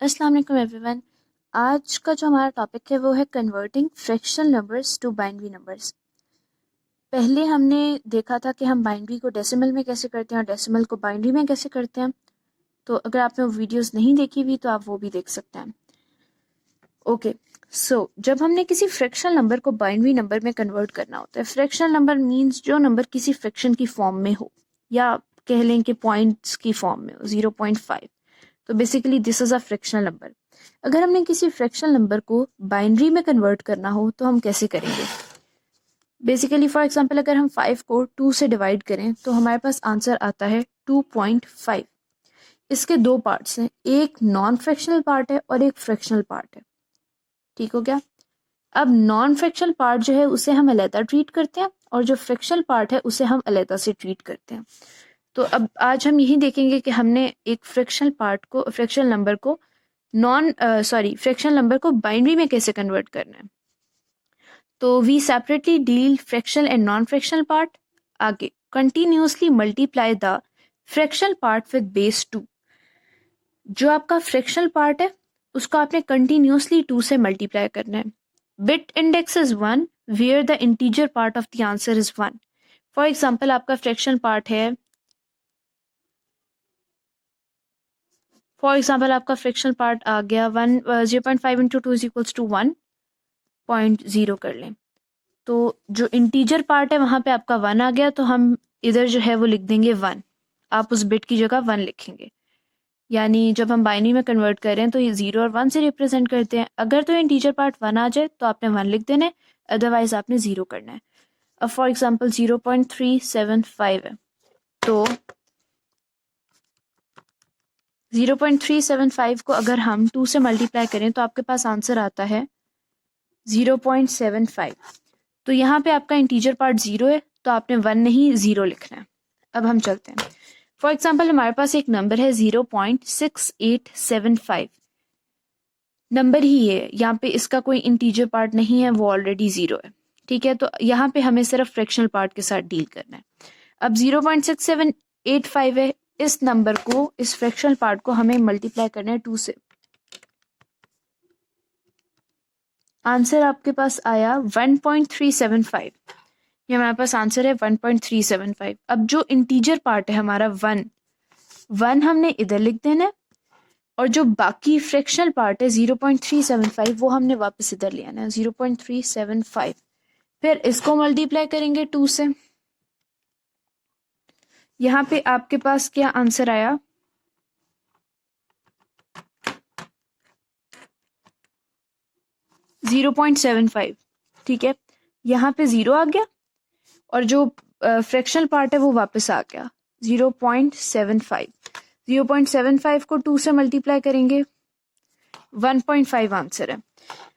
अस्सलाम वालेकुम एवरीवन। आज का जो हमारा टॉपिक है वो है converting fractional numbers to binary numbers. पहले हमने देखा था कि हम बाइनरी को डेसिमल में कैसे करते हैं और डेसिमल को बाइनरी में कैसे करते हैं। तो अगर आपने वो वीडियोस नहीं देखी हुई तो आप वो भी देख सकते हैं। ओके, सो जब हमने किसी फ्रैक्शनल नंबर को बाइनरी नंबर में कन्वर्ट करना होता है, फ्रैक्शनल नंबर मीन्स जो नंबर किसी फ्रैक्शन की फॉर्म में हो या कह लें कि पॉइंट्स की फॉर्म में हो, 0.5। तो basically this is a fractional number. अगर हमने किसी फ्रैक्शनल नंबर को बाइनरी में कन्वर्ट करना हो तो हम कैसे करेंगे? बेसिकली फॉर एग्जांपल अगर हम 5 को 2 से डिवाइड करें तो हमारे पास आंसर आता है 2.5। इसके दो पार्ट्स हैं, एक नॉन फ्रैक्शनल पार्ट है और एक फ्रैक्शनल पार्ट है। ठीक हो गया? अब नॉन फ्रैक्शनल पार्ट जो है उसे हम अलहदा ट्रीट करते हैं और जो फ्रैक्शनल पार्ट है उसे हम अलहदा से ट्रीट करते हैं। तो अब आज हम यही देखेंगे कि हमने एक फ्रैक्शनल नंबर को फ्रैक्शनल नंबर को बाइनरी में कैसे कन्वर्ट करना है। तो we separately deal fractional and non fractional part. आगे, continuously multiply the fractional part with base 2। जो आपका फ्रैक्शनल पार्ट है उसको आपने कंटिन्यूसली 2 से मल्टीप्लाई करना है। Bit index is 1 where the integer part of the answer is 1। For example आपका फ्रैक्शनल पार्ट है, आपका फ्रैक्शनल पार्ट आ गया 0.5 इंटू 2 इज इक्वल्स टू 1.0 कर लें। तो जो इंटीजर पार्ट है वहां पे आपका 1 आ गया, तो हम इधर जो है वो लिख देंगे 1। आप उस बिट की जगह 1 लिखेंगे। यानी जब हम बाइनरी में कन्वर्ट कर रहे हैं तो ये 0 और 1 से रिप्रेजेंट करते हैं। अगर तो इंटीजर पार्ट 1 आ जाए तो आपने 1 लिख देना है, अदरवाइज आपने 0 करना है। अब फॉर एग्जाम्पल 0.375 है, तो 0.375 को अगर हम 2 से मल्टीप्लाई करें तो आपके पास आंसर आता है 0.75। तो यहाँ पे आपका इंटीजर पार्ट 0 है, तो आपने 1 नहीं 0 लिखना है। अब हम चलते हैं। फॉर एग्जाम्पल हमारे पास एक नंबर है 0.6875। नंबर ही है, यहाँ पे इसका कोई इंटीजर पार्ट नहीं है, वो ऑलरेडी 0 है। ठीक है, तो यहाँ पे हमें सिर्फ फ्रैक्शनल पार्ट के साथ डील करना है। अब 0.6785 है, इस नंबर को, इस फ्रैक्शनल पार्ट को हमें मल्टीप्लाई करना है 2 से। आंसर आपके पास आया 1.375। ये हमारे पास आंसर है 1.375। अब जो इंटीजर पार्ट है हमारा 1 हमने इधर लिख देना है, और जो बाकी फ्रैक्शनल पार्ट है 0.375 वो हमने वापस इधर ले आना है 0.375। फिर इसको मल्टीप्लाई करेंगे 2 से। यहाँ पे आपके पास क्या आंसर आया? 0.75। ठीक है, यहाँ पे 0 आ गया और जो फ्रैक्शनल पार्ट है वो वापस आ गया 0.75। 0.75 को 2 से मल्टीप्लाई करेंगे, 1.5 आंसर है।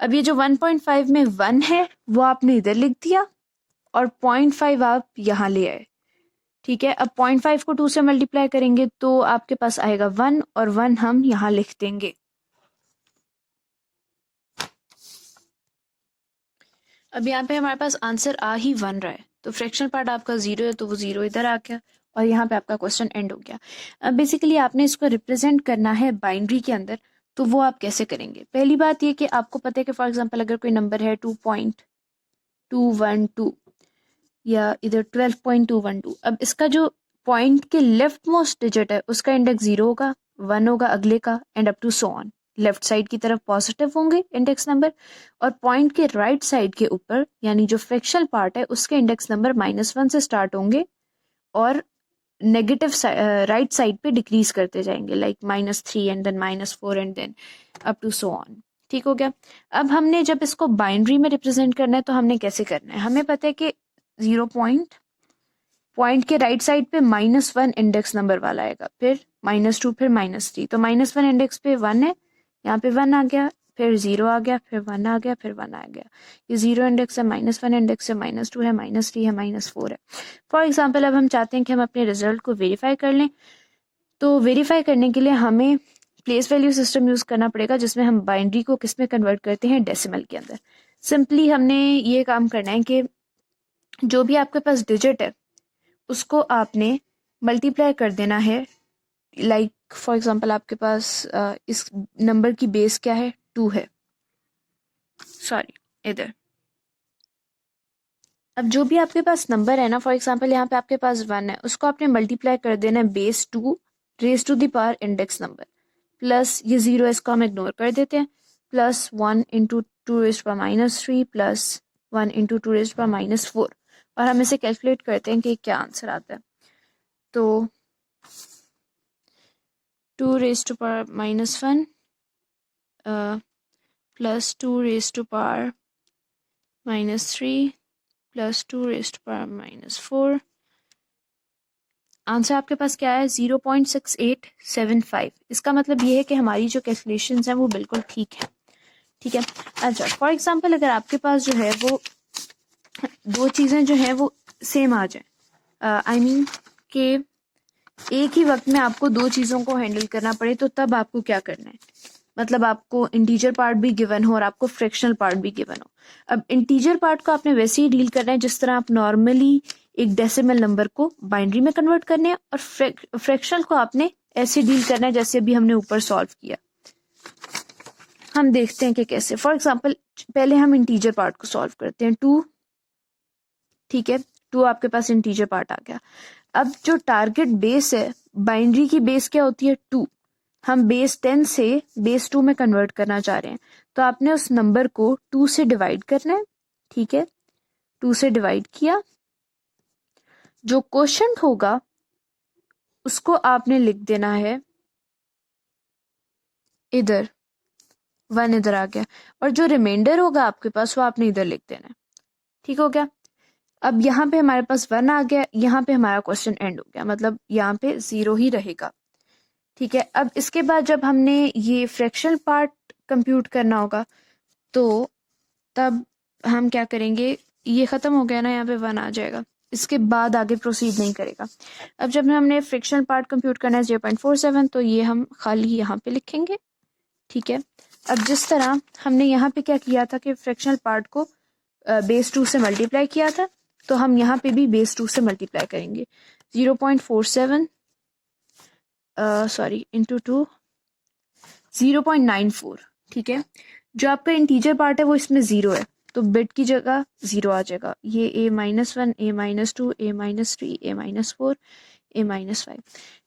अब ये जो 1.5 में 1 है वो आपने इधर लिख दिया और 0.5 आप यहाँ ले आए। ठीक है, अब 0.5 को 2 से मल्टीप्लाई करेंगे तो आपके पास आएगा 1 और 1 हम यहाँ लिख देंगे। अब यहाँ पे हमारे पास आंसर आ ही 1 रहा है, तो फ्रैक्शनल पार्ट आपका 0 है तो वो 0 इधर आ गया और यहाँ पे आपका क्वेश्चन एंड हो गया। अब बेसिकली आपने इसको रिप्रेजेंट करना है बाइनरी के अंदर, तो वो आप कैसे करेंगे? पहली बात ये कि आपको पता है कि फॉर एग्जांपल अगर कोई नंबर है 2.212 या इधर 12.212, अब इसका जो पॉइंट के लेफ्ट मोस्ट डिजिट है उसका इंडेक्स 0 होगा, 1 होगा अगले का, and up to so on. Left side की तरफ पॉजिटिव होंगे इंडेक्स नंबर, और पॉइंट के राइट साइड के ऊपर यानी जो फ्रैक्शनल पार्ट है उसके इंडेक्स नंबर -1 से स्टार्ट होंगे और नेगेटिव राइट साइड पे डिक्रीज करते जाएंगे, like -3 and then -4 and then up to so on. ठीक हो गया? अब हमने जब इसको बाइनरी में रिप्रेजेंट करना है तो हमने कैसे करना है? हमें पता है कि 0 पॉइंट के राइट साइड पे -1 इंडेक्स नंबर वाला आएगा, फिर -2, फिर -3, तो -1 इंडेक्स पे 1 है, यहाँ पे 1 आ गया, फिर 0 आ गया, फिर 1 आ गया, फिर 1 आ गया। ये 0 इंडेक्स है, -1 इंडेक्स है, -2 है, -3 है, -4 है। फॉर एग्जाम्पल अब हम चाहते हैं कि हम अपने रिजल्ट को वेरीफाई कर लें, तो वेरीफाई करने के लिए हमें प्लेस वैल्यू सिस्टम यूज करना पड़ेगा, जिसमें हम बाइनरी को किस में कन्वर्ट करते हैं? डेसिमल के अंदर। सिंपली हमने ये काम करना है कि जो भी आपके पास डिजिट है उसको आपने मल्टीप्लाई कर देना है लाइक फॉर एग्जांपल आपके पास इस नंबर की बेस क्या है, 2 है, सॉरी इधर। अब जो भी आपके पास नंबर है ना, फॉर एग्जांपल यहाँ पे आपके पास 1 है, उसको आपने मल्टीप्लाई कर देना है base 2 raise to the power index number, plus ये 0 है, इसको हम इग्नोर कर देते हैं, plus 1 into 2 raise power -3 plus 1 into 2 raise power -4, और हम इसे कैलकुलेट करते हैं कि क्या आंसर आता है। तो 2 raise to power -1 plus 2 raise to power -3 plus 2 raise to power -4, answer आपके पास क्या है, 0.6875। इसका मतलब ये है कि हमारी जो कैलकुलेशंस हैं वो बिल्कुल ठीक है। ठीक है, अच्छा फॉर एग्जांपल अगर आपके पास जो है वो दो चीज़ें जो हैं वो सेम आ जाए, आई मीन कि एक ही वक्त में आपको दो चीज़ों को हैंडल करना पड़े, तो तब आपको क्या करना है, मतलब आपको इंटीजर पार्ट भी गिवन हो और आपको फ्रैक्शनल पार्ट भी गिवन हो। अब इंटीजर पार्ट को आपने वैसे ही डील करना है जिस तरह आप नॉर्मली एक डेसिमल नंबर को बाइनरी में कन्वर्ट करने हैं, और फ्रैक्शनल को आपने ऐसे डील करना है जैसे अभी हमने ऊपर सॉल्व किया। हम देखते हैं कि कैसे। फॉर एग्जांपल पहले हम इंटीजर पार्ट को सॉल्व करते हैं, 2, ठीक है, 2 आपके पास इंटीजर पार्ट आ गया। अब जो टारगेट बेस है, बाइनरी की बेस क्या होती है, 2, हम बेस 10 से बेस 2 में कन्वर्ट करना चाह रहे हैं, तो आपने उस नंबर को 2 से डिवाइड करना है। ठीक है, 2 से डिवाइड किया, जो क्वोशंट होगा उसको आपने लिख देना है इधर, 1 इधर आ गया, और जो रिमाइंडर होगा आपके पास वो आपने इधर लिख देना है। ठीक हो गया। अब यहाँ पे हमारे पास 1 आ गया, यहाँ पे हमारा क्वेश्चन एंड हो गया, मतलब यहाँ पे 0 ही रहेगा। ठीक है, अब इसके बाद जब हमने ये फ्रैक्शनल पार्ट कंप्यूट करना होगा, तो तब हम क्या करेंगे, ये ख़त्म हो गया ना, यहाँ पे 1 आ जाएगा, इसके बाद आगे प्रोसीड नहीं करेगा। अब जब हमने फ्रैक्शनल पार्ट कंप्यूट करना है 0.47, तो ये हम खाली यहाँ पे लिखेंगे। ठीक है, अब जिस तरह हमने यहाँ पे क्या किया था कि फ्रैक्शनल पार्ट को बेस 2 से मल्टीप्लाई किया था, तो हम यहाँ पे भी बेस 2 से मल्टीप्लाई करेंगे। 0.47 सॉरी इंटू 2 0.94। ठीक है, जो आपका इंटीजर पार्ट है वो इसमें 0 है, तो बिट की जगह 0 आ जाएगा। ये a-1 a-2 a-3 a-4 a-5।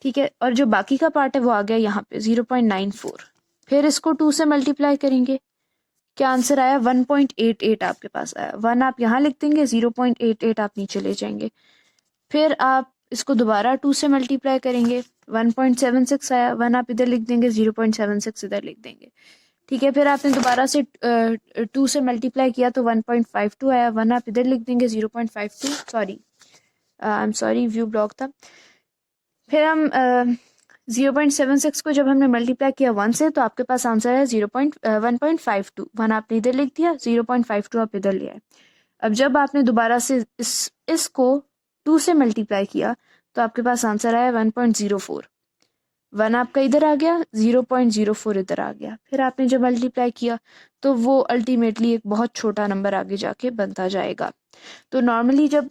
ठीक है, और जो बाकी का पार्ट है वो आ गया यहाँ पे 0.94। फिर इसको 2 से मल्टीप्लाई करेंगे, क्या आंसर आया, 1.88 आपके पास आया। 1 आप यहाँ लिख देंगे, 0.88 आप नीचे ले जाएंगे। फिर आप इसको दोबारा 2 से मल्टीप्लाई करेंगे, 1.76 आया, 1 आप इधर लिख देंगे, 0.76 इधर लिख देंगे। ठीक है, फिर आपने दोबारा से 2 से मल्टीप्लाई किया तो 1.52 आया, 1 आप इधर लिख देंगे, 0.52, sorry I am sorry view block था। फिर हम 0.76 को जब हमने मल्टीप्लाई किया 1 से, तो आपके पास आंसर है 1.52। 1 आपने इधर लिख दिया, 0.52 आप इधर ले आए। अब जब आपने दोबारा से इसको 2 से मल्टीप्लाई किया, तो आपके पास आंसर आया 1.04। 1 आपका इधर आ गया, 0.04 इधर आ गया। फिर आपने जब मल्टीप्लाई किया तो वो अल्टीमेटली एक बहुत छोटा नंबर आगे जाके बनता जाएगा। तो नॉर्मली जब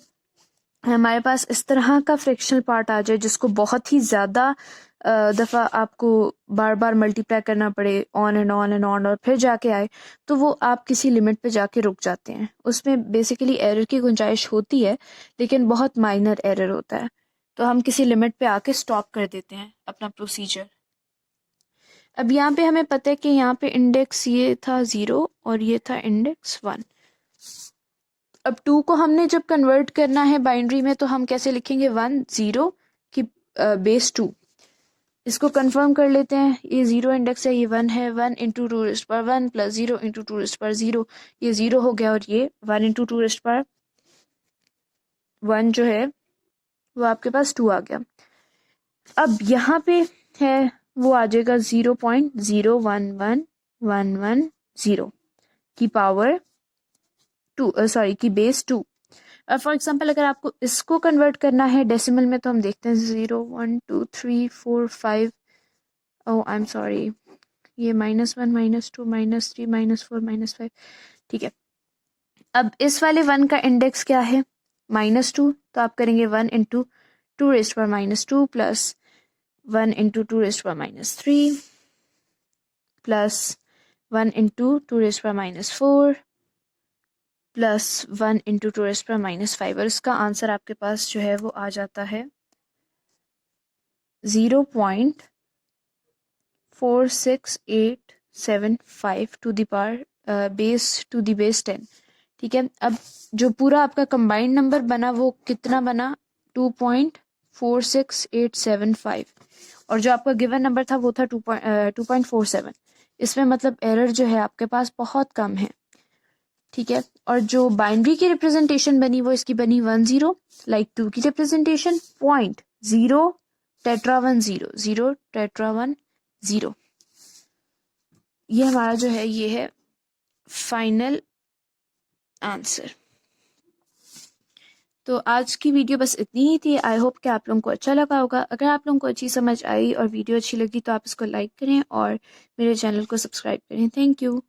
हमारे पास इस तरह का फ्रैक्शनल पार्ट आ जाए जिसको बहुत ही ज़्यादा दफ़ा आपको बार बार मल्टीप्लाई करना पड़े, on and on and on, और फिर जाके आए, तो वो आप किसी लिमिट पे जाके रुक जाते हैं। उसमें बेसिकली एरर की गुंजाइश होती है, लेकिन बहुत माइनर एरर होता है, तो हम किसी लिमिट पे आके स्टॉप कर देते हैं अपना प्रोसीजर। अब यहाँ पे हमें पता है कि यहाँ पे इंडेक्स ये था 0 और ये था इंडेक्स 1। अब 2 को हमने जब कन्वर्ट करना है बाइनरी में, तो हम कैसे लिखेंगे, 1 0 की बेस 2। इसको कंफर्म कर लेते हैं, ये 0 इंडेक्स है, ये 1 है, 1 into 2 raised power 1 plus 0 into 2 raised power 0, ये 0 हो गया, और ये 1 इंटू 2 रेज़्ड पावर 1 जो है वो आपके पास 2 आ गया। अब यहाँ पे है वो आ जाएगा 0.011110 की पावर 2, सॉरी की बेस 2। फॉर एग्जाम्पल अगर आपको इसको कन्वर्ट करना है डेसिमल में, तो हम देखते हैं 0 1 2 3 4 5, ओ आई एम सॉरी, ये -1 -2 -3 -4 -5। ठीक है, अब इस वाले 1 का इंडेक्स क्या है, -2, तो आप करेंगे 1 into 2 raised power -2 plus 1 into 2 raised to power minus 3 plus 1 into 2 raised to power minus 4 plus 1 into 2 raised to power minus 5 और इसका आंसर आपके पास जो है वो आ जाता है 0.46875 टू द पावर बेस 10। ठीक है, अब जो पूरा आपका कंबाइंड नंबर बना वो कितना बना 2.46875 और जो आपका गिवन नंबर था वो था 2.47। इसमें मतलब एरर जो है आपके पास बहुत कम है। ठीक है, और जो बाइनरी की रिप्रेजेंटेशन बनी वो इसकी बनी 10 लाइक 2 की रिप्रेजेंटेशन 0.0 टेट्रा 0 टेट्रा 0। ये हमारा जो है ये है फाइनल आंसर। तो आज की वीडियो बस इतनी ही थी। आई होप कि आप लोगों को अच्छा लगा होगा। अगर आप लोगों को अच्छी समझ आई और वीडियो अच्छी लगी तो आप इसको लाइक करें और मेरे चैनल को सब्सक्राइब करें। Thank you.